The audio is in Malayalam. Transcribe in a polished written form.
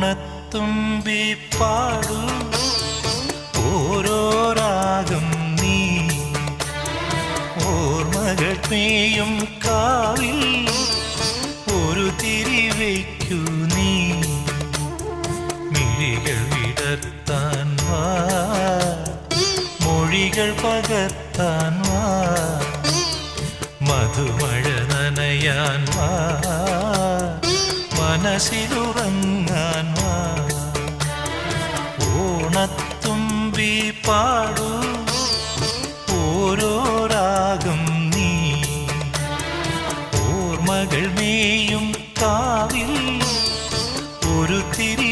ഓണത്തുമ്പി പാടൂ ഓരോ രാഗം നീ ഓർമ്മകൾ മേയും കാവിൽ ഒരു തിരി വയ്ക്കൂ നീ മിഴികൾ വിടർത്താൻ വാ മൊഴികൾ പകർത്താൻ വാ മധുമഴ നനയാൻ വാ മനസ്സിലുറങ്ങാൻ വാ ഓണത്തുമ്പി പാടൂ ഓരോ രാഗം നീ ഓർമ്മകൾ മേയും കാവിൽ ഒരു തിരി